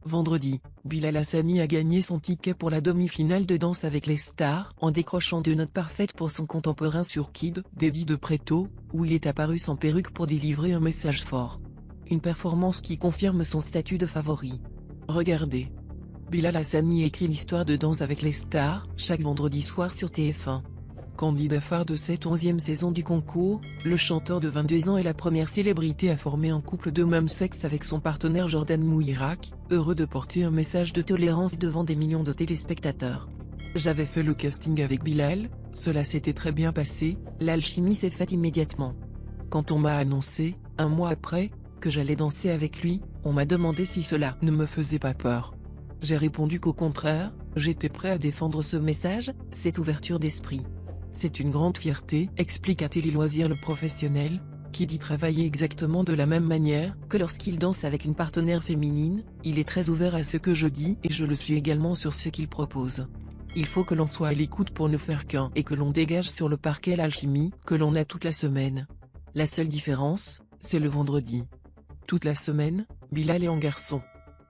Vendredi, Bilal Hassani a gagné son ticket pour la demi-finale de Danse avec les stars en décrochant 2 notes parfaites pour son contemporain sur Kid, d'Eddie de Pretto, où il est apparu sans perruque pour délivrer un message fort. Une performance qui confirme son statut de favori. Regardez. Bilal Hassani écrit l'histoire de Danse avec les stars, chaque vendredi soir sur TF1. Candidat phare de cette 11e saison du concours, le chanteur de 22 ans est la première célébrité à former un couple de même sexe avec son partenaire Jordan Mouirak, heureux de porter un message de tolérance devant des millions de téléspectateurs. J'avais fait le casting avec Bilal, cela s'était très bien passé, l'alchimie s'est faite immédiatement. Quand on m'a annoncé, un mois après, que j'allais danser avec lui, on m'a demandé si cela ne me faisait pas peur. J'ai répondu qu'au contraire, j'étais prêt à défendre ce message, cette ouverture d'esprit. C'est une grande fierté, explique à Télé Loisirs le professionnel, qui dit travailler exactement de la même manière que lorsqu'il danse avec une partenaire féminine. Il est très ouvert à ce que je dis et je le suis également sur ce qu'il propose. Il faut que l'on soit à l'écoute pour ne faire qu'un et que l'on dégage sur le parquet l'alchimie que l'on a toute la semaine. La seule différence, c'est le vendredi. Toute la semaine, Bilal est en garçon.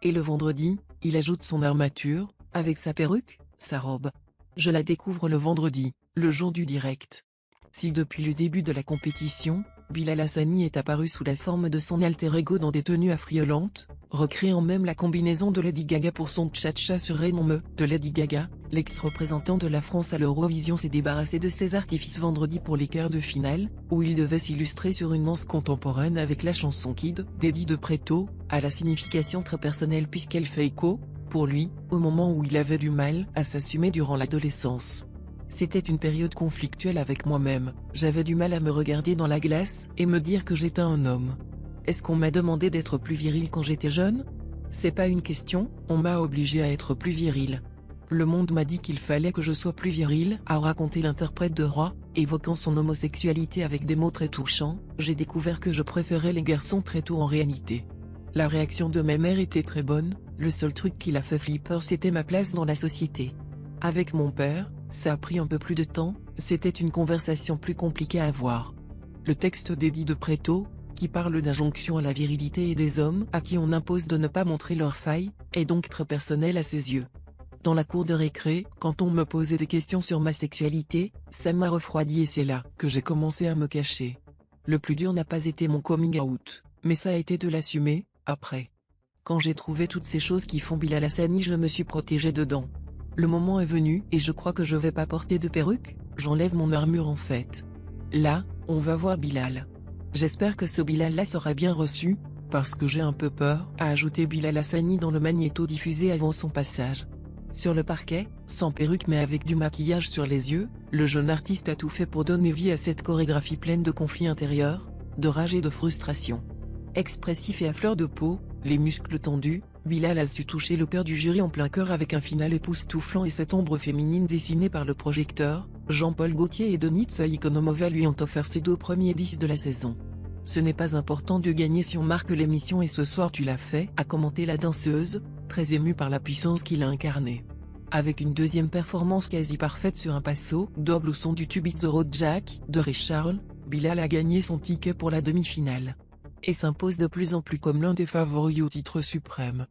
Et le vendredi, il ajoute son armature, avec sa perruque, sa robe. Je la découvre le vendredi, le jour du direct. Si depuis le début de la compétition, Bilal Hassani est apparu sous la forme de son alter ego dans des tenues affriolantes, recréant même la combinaison de Lady Gaga pour son tcha-tcha sur Raymond Me de Lady Gaga, l'ex-représentant de la France à l'Eurovision s'est débarrassé de ses artifices vendredi pour les quarts de finale, où il devait s'illustrer sur une danse contemporaine avec la chanson Kid, d'Eddie de Pretto, à la signification très personnelle puisqu'elle fait écho, pour lui, au moment où il avait du mal à s'assumer durant l'adolescence. C'était une période conflictuelle avec moi-même, j'avais du mal à me regarder dans la glace et me dire que j'étais un homme. Est-ce qu'on m'a demandé d'être plus viril quand j'étais jeune? C'est pas une question, on m'a obligé à être plus viril. Le monde m'a dit qu'il fallait que je sois plus viril, a raconté l'interprète de Roi, évoquant son homosexualité avec des mots très touchants. J'ai découvert que je préférais les garçons très tôt en réalité. La réaction de ma mère était très bonne, le seul truc qui l'a fait flipper c'était ma place dans la société. Avec mon père, ça a pris un peu plus de temps, c'était une conversation plus compliquée à avoir. Le texte d'Eddie de Pretto, qui parle d'injonction à la virilité et des hommes à qui on impose de ne pas montrer leurs failles, est donc très personnel à ses yeux. Dans la cour de récré, quand on me posait des questions sur ma sexualité, ça m'a refroidi et c'est là que j'ai commencé à me cacher. Le plus dur n'a pas été mon coming out, mais ça a été de l'assumer, après. Quand j'ai trouvé toutes ces choses qui font Bilal Hassani, je me suis protégé dedans. Le moment est venu et je crois que je vais pas porter de perruque, j'enlève mon armure en fait. Là, on va voir Bilal. J'espère que ce Bilal-là sera bien reçu, parce que j'ai un peu peur, a ajouté Bilal Hassani dans le magnéto diffusé avant son passage. Sur le parquet, sans perruque mais avec du maquillage sur les yeux, le jeune artiste a tout fait pour donner vie à cette chorégraphie pleine de conflits intérieurs, de rage et de frustration. Expressif et à fleur de peau, les muscles tendus, Bilal a su toucher le cœur du jury en plein cœur avec un final époustouflant et cette ombre féminine dessinée par le projecteur. Jean-Paul Gaultier et Denitsa Ikonomova lui ont offert ses 2 premiers disques de la saison. Ce n'est pas important de gagner si on marque l'émission et ce soir tu l'as fait, a commenté la danseuse, très émue par la puissance qu'il a incarnée. Avec une deuxième performance quasi parfaite sur un passo double au son du tube It's the Road Jack de Ray Charles, Bilal a gagné son ticket pour la demi-finale. Et s'impose de plus en plus comme l'un des favoris au titre suprême.